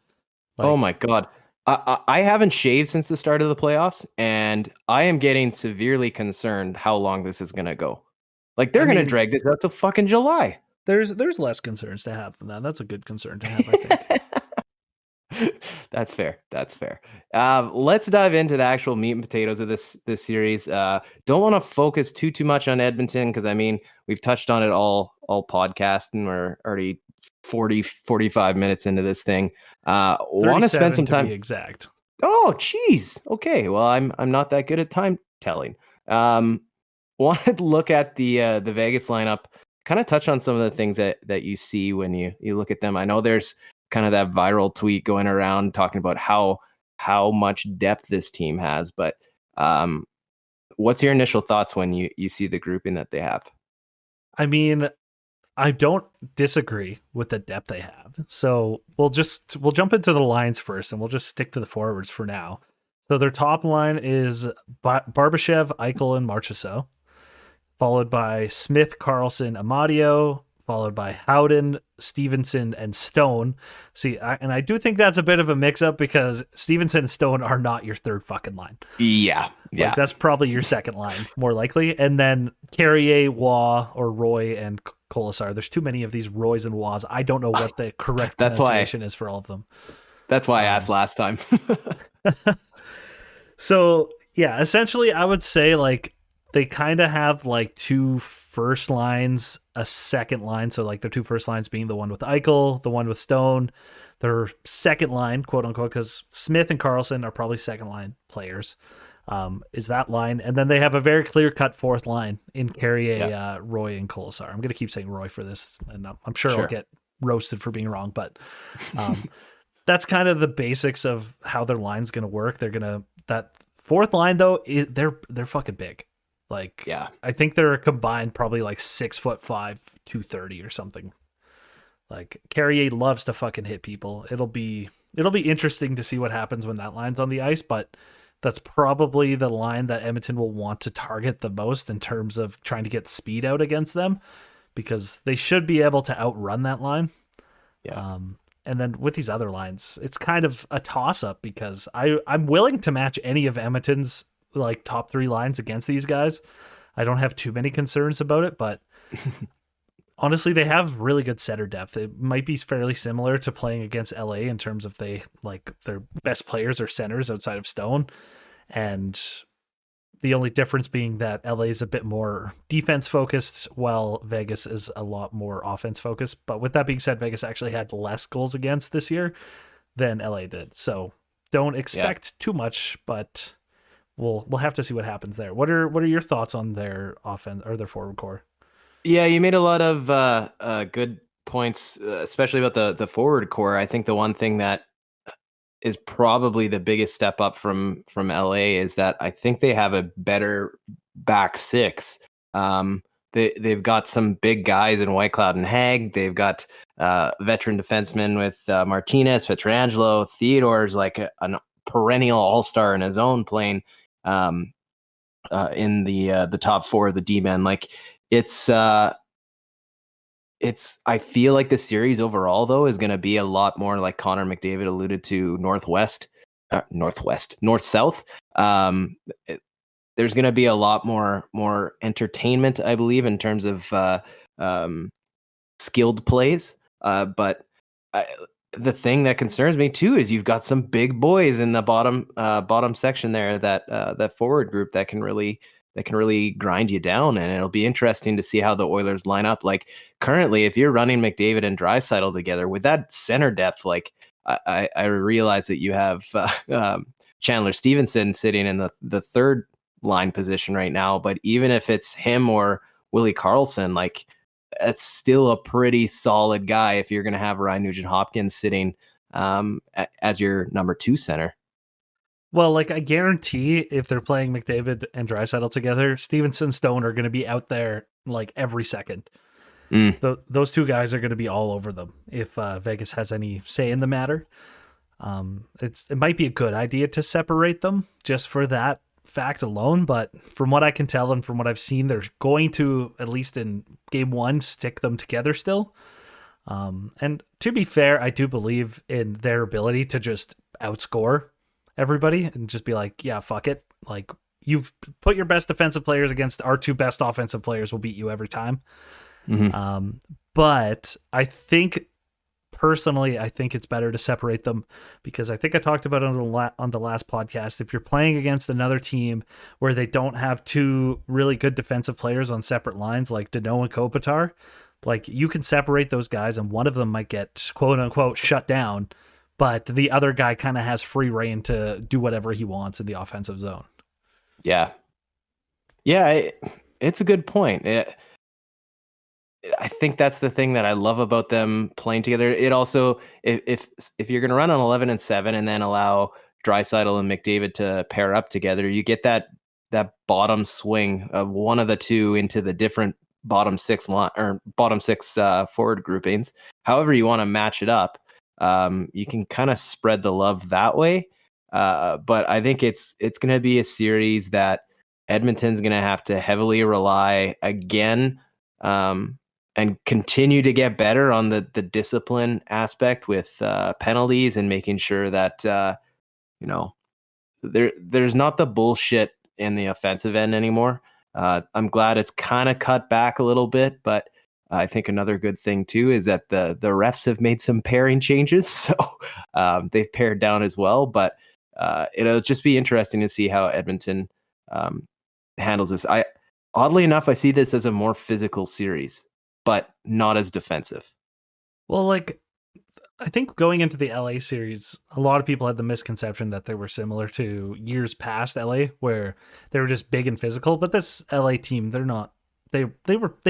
oh Like, my God. I haven't shaved since the start of the playoffs, and I am getting severely concerned how long this is going to go. Like, I they're going to mean, drag this out to fucking July. there's less concerns to have than that. That's a good concern to have, I think. That's fair. That's fair. Let's dive into the actual meat and potatoes of this series. Don't want to focus too much on Edmonton because I mean we've touched on it all podcast and we're already 45 minutes into this thing. Want to spend 37 some to be time. exact. Oh, geez. Okay. Well, I'm not that good at time telling. Want to look at the Vegas lineup. Kind of touch on some of the things that you see when you look at them. I know there's kind of that viral tweet going around talking about how much depth this team has, but what's your initial thoughts when you see the grouping that they have? I mean, I don't disagree with the depth they have. So we'll jump into the lines first, and we'll just stick to the forwards for now. So their top line is Barbashev, Eichel, and Marchessault, followed by Smith, Carlson, Amadio, followed by Howden, Stevenson, and Stone. See, I do think that's a bit of a mix-up because Stevenson and Stone are not your third fucking line. Yeah, Like, that's probably your second line, more likely. And then Carrier, Waugh, or Roy and Colasar. There's too many of these Roys and Wahs. I don't know what the correct That's why- pronunciation is for all of them. That's why I asked last time. So, yeah, essentially, I would say, like, they kind of have, like, two first lines, a second line. So, like, their two first lines being the one with Eichel, the one with Stone. Their second line, quote unquote, because Smith and Carlson are probably second line players, is that line. And then they have a very clear-cut fourth line in Carrier, Roy, and Colasar. I'm going to keep saying Roy for this, and I'm sure I'll get roasted for being wrong, but that's kind of the basics of how their line's going to work. That fourth line, though, they're fucking big. Like, Yeah. I think they're combined probably like 6'5", 230 or something. Like, Carrier loves to fucking hit people. It'll be interesting to see what happens when that line's on the ice, but that's probably the line that Edmonton will want to target the most in terms of trying to get speed out against them, because they should be able to outrun that line. Yeah. And then with these other lines, it's kind of a toss-up because I'm willing to match any of Edmonton's like top three lines against these guys. I don't have too many concerns about it, but Honestly, they have really good center depth. It might be fairly similar to playing against LA in terms of their best players are centers outside of Stone, and the only difference being that LA is a bit more defense focused, while Vegas is a lot more offense focused. But with that being said, Vegas actually had less goals against this year than LA did, so don't expect too much. But we'll have to see what happens there. What are your thoughts on their offense or their forward core? Yeah, you made a lot of good points, especially about the forward core. I think the one thing that is probably the biggest step up from LA is that I think they have a better back six. They've got some big guys in Whitecloud and Hag. They've got veteran defensemen with Martinez, Petrangelo, Theodore's like a perennial all star in his own, playing in the top four of the D men. Like it's I feel like the series overall though is going to be a lot more like Connor McDavid alluded to, north south. There's going to be a lot more entertainment, I believe, in terms of um, skilled plays. But the thing that concerns me too is you've got some big boys in the bottom section there, that forward group that can really grind you down, and it'll be interesting to see how the Oilers line up. Like currently, if you're running McDavid and Draisaitl together with that center depth, like I realize that you have Chandler Stevenson sitting in the third line position right now, but even if it's him or Willie Karlsson, like that's still a pretty solid guy if you're going to have Ryan Nugent-Hopkins sitting as your number two center. Well, like I guarantee if they're playing McDavid and Draisaitl together, Stevenson Stone are going to be out there like every second. Those two guys are going to be all over them if Vegas has any say in the matter. It might be a good idea to separate them just for that fact alone, but from what I can tell and from what I've seen, they're going to, at least in game one, stick them together still. And to be fair, I do believe in their ability to just outscore everybody and just be like, yeah, fuck it. Like, you put your best defensive players against our two best offensive players, will beat you every time. But I think personally, I think it's better to separate them, because I think I talked about it on the last podcast. If you're playing against another team where they don't have two really good defensive players on separate lines, like Danault and Kopitar, like you can separate those guys and one of them might get quote unquote shut down, but the other guy kind of has free reign to do whatever he wants in the offensive zone. Yeah. It's a good point. I think that's the thing that I love about them playing together. It also, if you're going to run on 11-7 and then allow Draisaitl and McDavid to pair up together, you get that bottom swing of one of the two into the different bottom six forward groupings. However you want to match it up, you can kind of spread the love that way. But I think it's going to be a series that Edmonton's going to have to heavily rely again. And continue to get better on the discipline aspect with penalties and making sure that there's not the bullshit in the offensive end anymore. I'm glad it's kind of cut back a little bit, but I think another good thing too is that the refs have made some pairing changes, so they've paired down as well. But it'll just be interesting to see how Edmonton handles this. Oddly enough, I see this as a more physical series, but not as defensive. Well, like, I think going into the LA series, a lot of people had the misconception that they were similar to years past LA, where they were just big and physical. But this LA team, they're not. They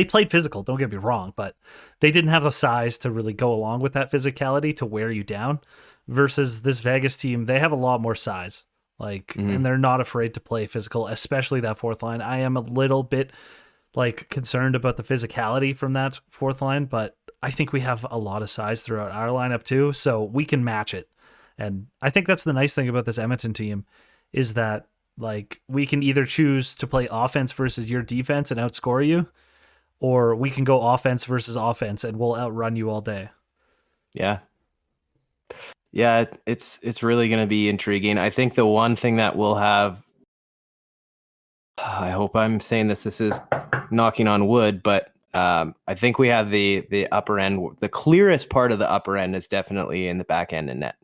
played physical. Don't get me wrong, but they didn't have the size to really go along with that physicality to wear you down. Versus this Vegas team, they have a lot more size, and they're not afraid to play physical, especially that fourth line. I am a little bit concerned about the physicality from that fourth line, but I think we have a lot of size throughout our lineup too, so we can match it. And I think that's the nice thing about this Edmonton team, is that we can either choose to play offense versus your defense and outscore you, or we can go offense versus offense and we'll outrun you all day. Yeah, it's really going to be intriguing. I think the one thing that we'll have, I hope I'm saying this is knocking on wood, but I think we have the upper end. The clearest part of the upper end is definitely in the back end and net.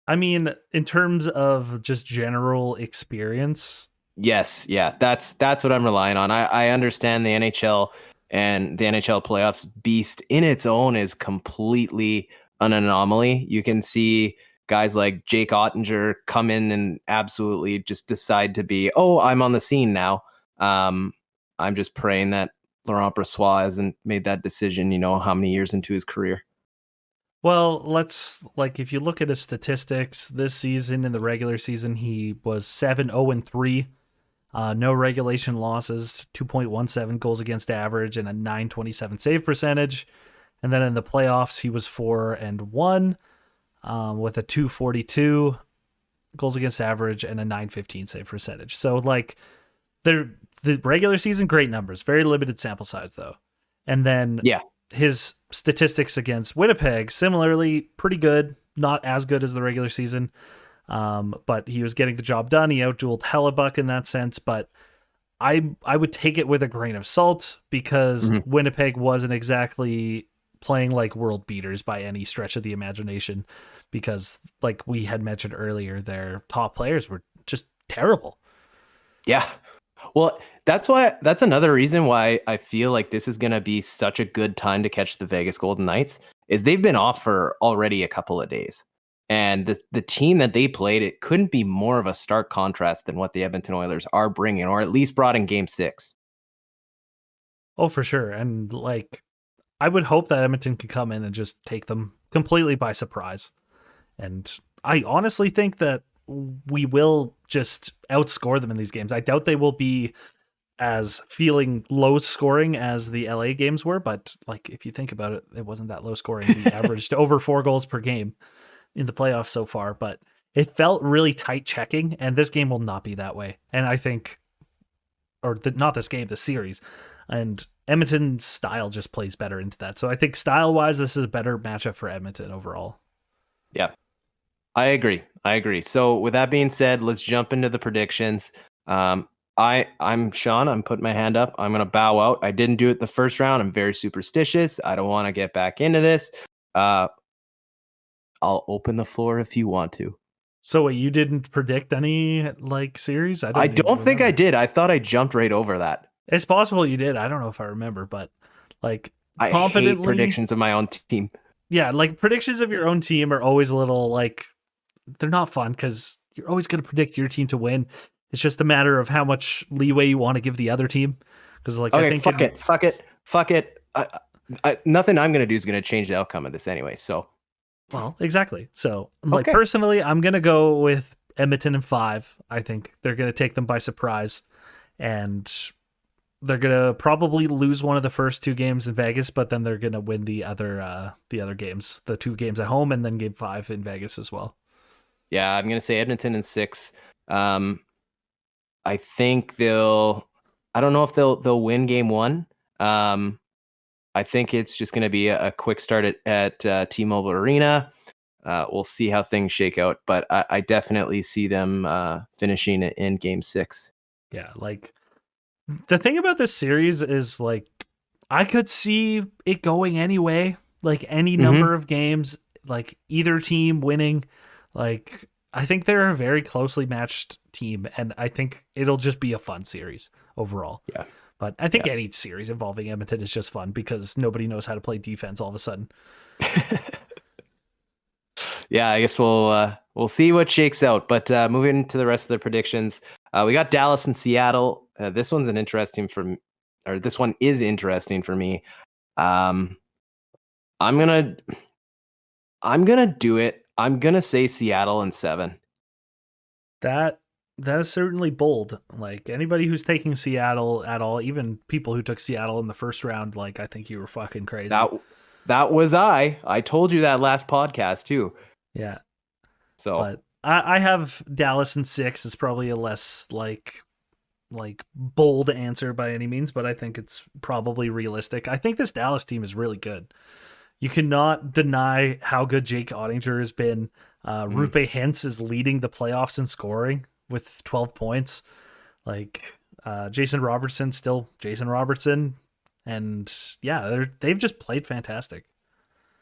I mean, in terms of just general experience, Yes, yeah, that's what I'm relying on. I understand the NHL and the NHL playoffs beast in its own is completely an anomaly. You can see guys like Jake Ottinger come in and absolutely just decide to be, oh, I'm on the scene now. I'm just praying that Laurent Brossoit hasn't made that decision, how many years into his career. well, if you look at his statistics this season in the regular season, he was 7-0-3. No regulation losses, 2.17 goals against average, and a 927 save percentage. And then in the playoffs, he was 4-1 with a 242 goals against average and a 915 save percentage. So the regular season, great numbers, very limited sample size though. And then Yeah. his statistics against Winnipeg, similarly, pretty good, not as good as the regular season. But he was getting the job done. He outdueled Hellebuck in that sense, but I would take it with a grain of salt because Winnipeg wasn't exactly playing like world beaters by any stretch of the imagination, because like we had mentioned earlier, their top players were just terrible. Yeah. Well, that's another reason why I feel like this is going to be such a good time to catch the Vegas Golden Knights is they've been off for already a couple of days. And the team that they played, it couldn't be more of a stark contrast than what the Edmonton Oilers are bringing, or at least brought in Game 6. Oh, for sure. And I would hope that Edmonton could come in and just take them completely by surprise. And I honestly think that we will just outscore them in these games. I doubt they will be as feeling low scoring as the LA games were, but if you think about it, it wasn't that low scoring. We averaged over 4 goals per game in the playoffs so far, but it felt really tight checking, and this game will not be that way. And I think, not this game, the series, and Edmonton's style just plays better into that. So I think style wise, this is a better matchup for Edmonton overall. Yeah, I agree. So with that being said, let's jump into the predictions. I'm Sean. I'm putting my hand up. I'm going to bow out. I didn't do it the first round. I'm very superstitious. I don't want to get back into this. I'll open the floor if you want to. So wait, you didn't predict any series? I don't think I did. I thought I jumped right over that. It's possible you did. I don't know if I remember, but I confidently hate predictions of my own team. Yeah, predictions of your own team are always a little they're not fun because you're always going to predict your team to win. It's just a matter of how much leeway you want to give the other team. Because okay, I think fuck it. Nothing I'm going to do is going to change the outcome of this anyway. So. Well, exactly. So, personally, I'm going to go with Edmonton in 5. I think they're going to take them by surprise, and they're going to probably lose one of the first 2 games in Vegas, but then they're going to win the other games, the 2 games at home, and then game 5 in Vegas as well. Yeah, I'm going to say Edmonton in 6. I think I don't know if they'll win game 1. I think it's just going to be a quick start at T-Mobile Arena. We'll see how things shake out, but I definitely see them finishing it in game 6. Yeah, the thing about this series is I could see it going anyway, any number of games, either team winning. I think they're a very closely matched team, and I think it'll just be a fun series overall. Yeah. But I think any series involving Edmonton is just fun because nobody knows how to play defense all of a sudden. Yeah, I guess we'll see what shakes out. But moving to the rest of the predictions, we got Dallas and Seattle. This one is interesting for me. I'm gonna do it. I'm gonna say Seattle in 7. That is certainly bold. Anybody who's taking Seattle at all, even people who took Seattle in the first round, I think you were fucking crazy. That was I told you that last podcast too. Yeah. So, but I have Dallas in 6 is probably a less bold answer by any means, but I think it's probably realistic. I think this Dallas team is really good. You cannot deny how good Jake Ottinger has been. Rupe Hintz is leading the playoffs in scoring with 12 points. Jason Robertson, still Jason Robertson, And yeah, they've just played fantastic.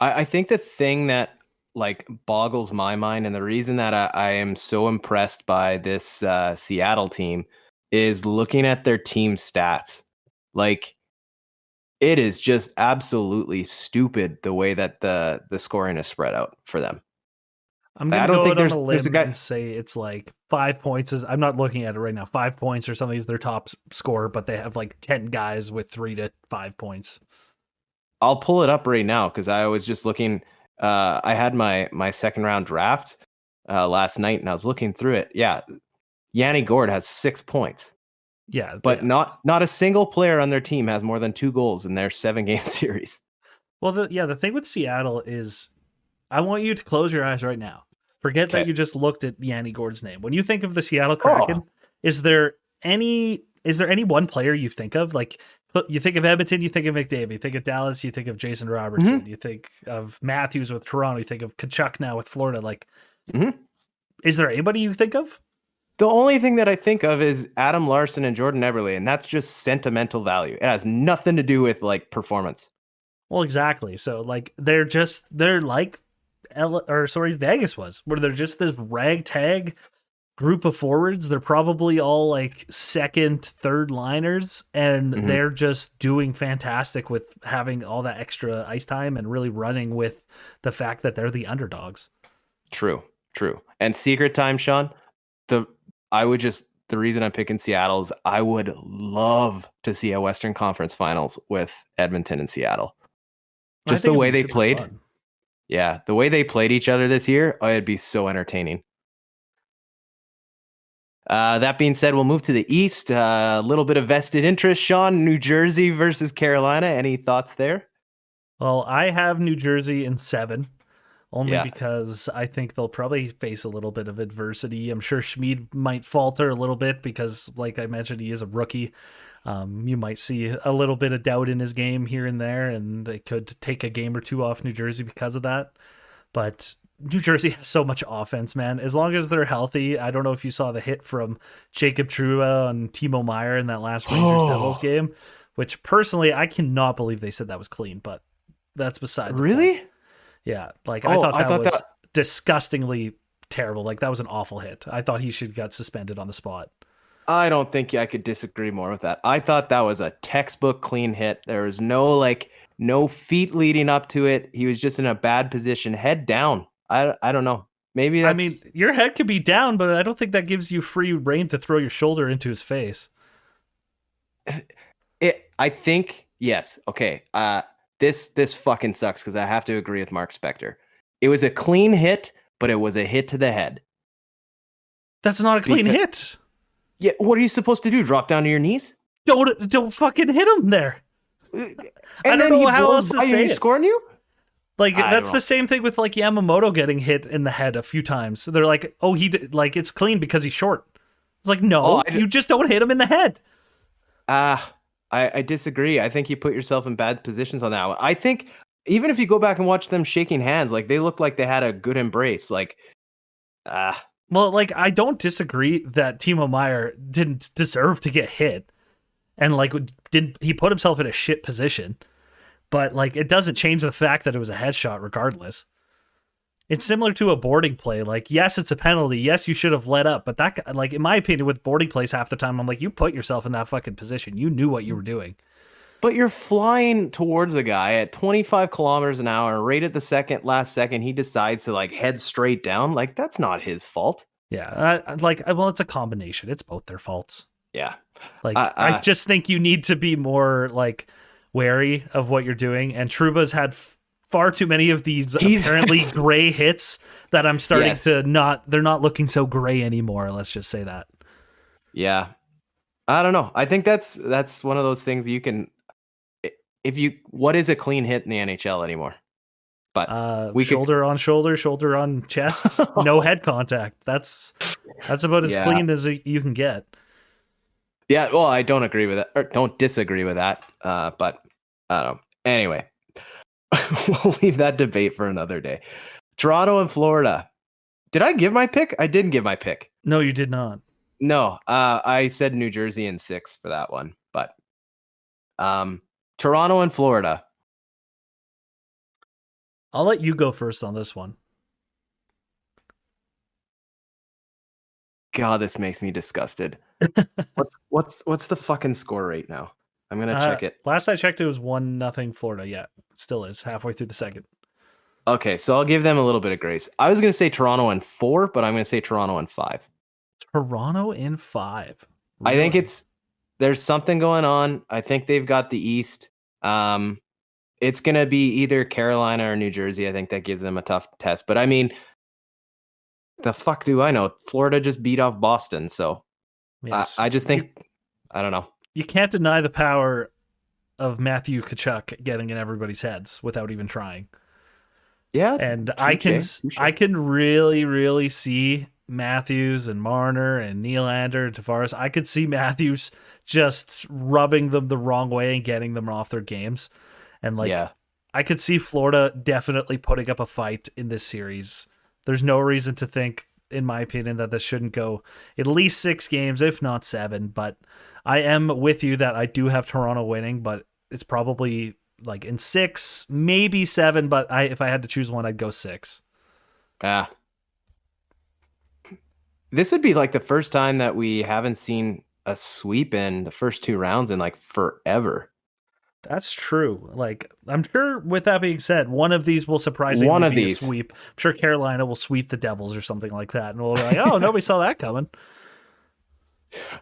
I think the thing that like boggles my mind, and the reason that I am so impressed by this Seattle team is looking at their team stats. Like it is just absolutely stupid the way that the scoring is spread out for them. I'm I gonna don't go think out on a there's a limb guy. and say it's like 5 points. I'm not looking at it right now. 5 points or something is their top score, but they have like 10 guys with 3 to 5 points. I'll pull it up right now because I was just looking. I had my second round draft last night, and I was looking through it. Yeah, Yanni Gord has 6 points, Yeah, but not a single player on their team has more than 2 goals in their 7 game series. well, the thing with Seattle is, I want you to close your eyes right now. Forget that Okay. you just looked at Yanni Gord's name. When you think of the Seattle Oh, Kraken, is there any one player you think of? Like you think of Edmonton, you think of McDavid, you think of Dallas, you think of Jason Robertson, hmm you think of Matthews with Toronto, you think of Kachuk now with Florida. Like, hmm is there anybody you think of? The only thing that I think of is Adam Larson and Jordan Eberle, and that's just sentimental value. It has nothing to do with like performance. Well, exactly. So like they're like Vegas was, where they're just this ragtag group of forwards. They're probably all like second, third liners, and hmm they're just doing fantastic with having all that extra ice time and really running with the fact that they're the underdogs. True, true. And secret time, Sean. The I would just the reason I'm picking Seattle is I would love to see a Western Conference Finals with Edmonton and Seattle. I Just think the it'd way be they super played. fun. Yeah, the way they played each other this year, oh, it'd be so entertaining. That being said, we'll move to the East. A little bit of vested interest, Sean. New Jersey versus Carolina. Any thoughts there? Well, I have New Jersey in 7. Only Yeah. because I think they'll probably face a little bit of adversity. I'm sure Schmid might falter a little bit because, like I mentioned, he is a rookie. You might see a little bit of doubt in his game here and there, and they could take a game or two off New Jersey because of that. But New Jersey has so much offense, man. As long as they're healthy, I don't know if you saw the hit from Jacob Trouba and Timo Meyer in that last Rangers Devils Oh, game, which personally I cannot believe they said that was clean, but that's beside the point. really? Yeah, like I Oh, thought I that thought was that. disgustingly terrible. Like that was an awful hit. I thought he should got suspended on the spot. I don't think I could disagree more with that. I thought that was a textbook clean hit. There was no feet leading up to it. He was just in a bad position, head down. I don't know. Maybe I mean, that's your head could be down, but I don't think that gives you free reign to throw your shoulder into his face. it. I think yes. Okay. This fucking sucks because I have to agree with Mark Spector. It was a clean hit, but it was a hit to the head. That's not a clean Because hit. yeah, what are you supposed to do? Drop down to your knees? Don't fucking hit him there. I And don't then he know how blows else to by you and say he's it. scoring you? Like I don't that's know. the same thing with like Yamamoto getting hit in the head a few times. So they're like, "Oh, he did, like it's clean because he's short." It's like, Oh, "No, I, you just don't hit him in the head." Ah, I disagree. I think you put yourself in bad positions on that one. I think even if you go back and watch them shaking hands, like they look like they had a good embrace. Like, ah, Well, like I don't disagree that Timo Meyer didn't deserve to get hit, and like didn't he put himself in a shit position, but like it doesn't change the fact that it was a headshot regardless. It's similar to a boarding play. Like, yes, it's a penalty. Yes, you should have let up. But that, like, in my opinion, with boarding plays half the time, I'm like, you put yourself in that fucking position. You knew what you were doing. but you're flying towards a guy at 25 kilometers an hour, right at the last second, he decides to like head straight down. Like, that's not his fault. Yeah, well, it's a combination. It's both their faults. Yeah. Like, I I just think you need to be more like wary of what you're doing. And Truba's had far too many of these he's apparently gray hits that I'm starting yes. to not. They're not looking so gray anymore. Let's just say that. Yeah. I don't know. I think that's one of those things you can if you what is a clean hit in the NHL anymore? But we could Shoulder on shoulder, shoulder on chest, no head contact. That's about as yeah. clean as you can get. Yeah, well, I don't agree with that or don't disagree with that. But I don't know. Anyway, we'll leave that debate for another day. Toronto and Florida. Did I give my pick? I didn't give my pick. No, you did not. No, I said New Jersey in 6 for that one. But Toronto and Florida. I'll let you go first on this one. God, this makes me disgusted. What's the fucking score right now? I'm gonna check it. Last I checked, it was 1-0 Florida. Yeah, it still is halfway through the second. Okay, so I'll give them a little bit of grace. I was gonna say Toronto in 4, but I'm gonna say Toronto in 5. Toronto in 5. Really? I think there's something going on. I think they've got the East. It's gonna be either Carolina or New Jersey. I think that gives them a tough test. But I mean, the fuck do I know? Florida just beat off Boston, so yes. I just think I don't know. You can't deny the power of Matthew Tkachuk getting in everybody's heads without even trying. Yeah, and I can really see Matthews and Marner and Nylander and Tavares. I could see Matthews just rubbing them the wrong way and getting them off their games. And I could see Florida definitely putting up a fight in this series. There's no reason to think, in my opinion, that this shouldn't go at least 6 games, if not 7. But I am with you that I do have Toronto winning, but it's probably like in 6, maybe 7. But if I had to choose one, I'd go 6. This would be like the first time that we haven't seen a sweep in the first 2 rounds in like forever. That's true. Like, I'm sure with that being said, one of these will surprisingly be a sweep. I'm sure Carolina will sweep the Devils or something like that. And we'll be like, oh, nobody saw that coming.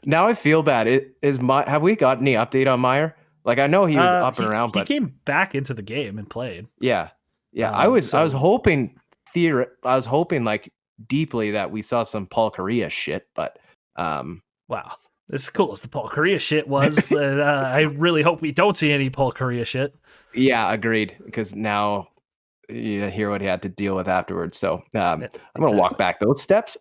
Now I feel bad. Have we got any update on Meyer? Like, I know he was up and around, but he came back into the game and played. Yeah. I was hoping like deeply that we saw some Paul Kariya shit, but wow. As cool as the Paul Kariya shit was, I really hope we don't see any Paul Kariya shit. Yeah, agreed. Because now you hear what he had to deal with afterwards. So I'm going to walk back those steps.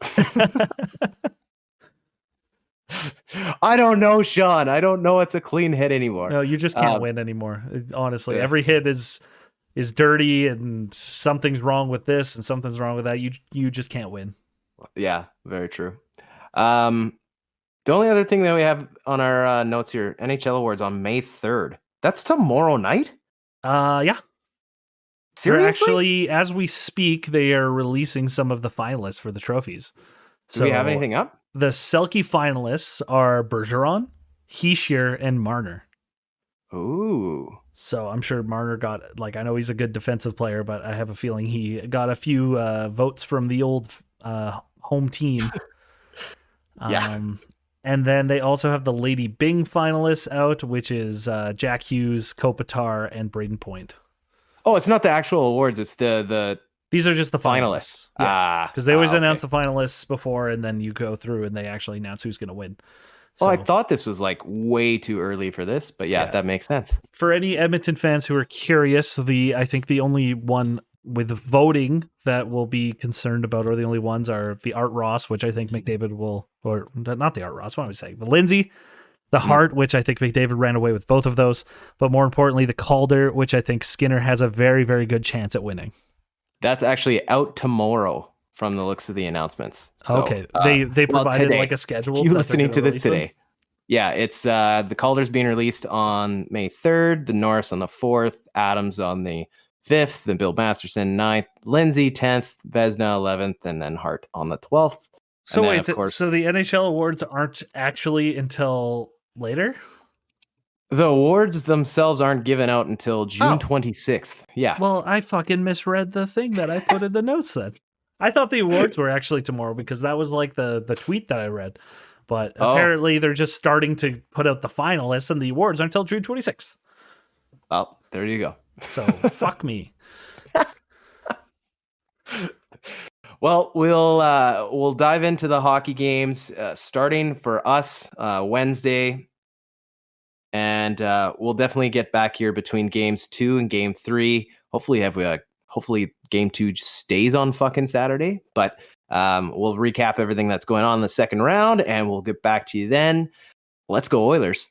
I don't know, Sean. I don't know it's a clean hit anymore. No, you just can't win anymore. Honestly, every hit is dirty, and something's wrong with this and something's wrong with that. You just can't win. Yeah, very true. The only other thing that we have on our notes here, NHL Awards on May 3rd. That's tomorrow night? Yeah. Seriously? Actually, as we speak, they are releasing some of the finalists for the trophies. Do we have anything up? The Selke finalists are Bergeron, Hischier, and Marner. Ooh. So I'm sure Marner got, I know he's a good defensive player, but I have a feeling he got a few votes from the old home team. Yeah. And then they also have the Lady Bing finalists out, which is Jack Hughes, Kopitar, and Braden Point. Oh, it's not the actual awards. It's the These are just the finalists. Yeah, because they always announce the finalists before, and then you go through and they actually announce who's going to win. So, I thought this was like way too early for this, but yeah, that makes sense. For any Edmonton fans who are curious, I think the only one with voting that will be concerned about, or the only ones, are the Art Ross, which I think McDavid will, or not the Art Ross, what am I saying? The Lindsay, the Hart, which I think McDavid ran away with both of those, but more importantly, the Calder, which I think Skinner has a very, very good chance at winning. That's actually out tomorrow from the looks of the announcements. So, okay, they provided like a schedule. You listening to this today? Yeah, it's the Calder's being released on May 3rd, the Norris on the 4th, Adams on the 5th, then Bill Masterson 9th, Lindsay 10th, Vezina 11th, and then Hart on the 12th. So then, wait, so the NHL awards aren't actually until later? The awards themselves aren't given out until June 26th. Yeah. Well, I fucking misread the thing that I put in the notes then. I thought the awards were actually tomorrow because that was like the tweet that I read. But apparently they're just starting to put out the finalists, and the awards aren't until June 26th. Well, there you go. So fuck me. Well, we'll dive into the hockey games starting for us Wednesday, and we'll definitely get back here between games 2 and game 3. Hopefully game 2 stays on fucking Saturday, but we'll recap everything that's going on in the second round, and we'll get back to you then. Let's go Oilers.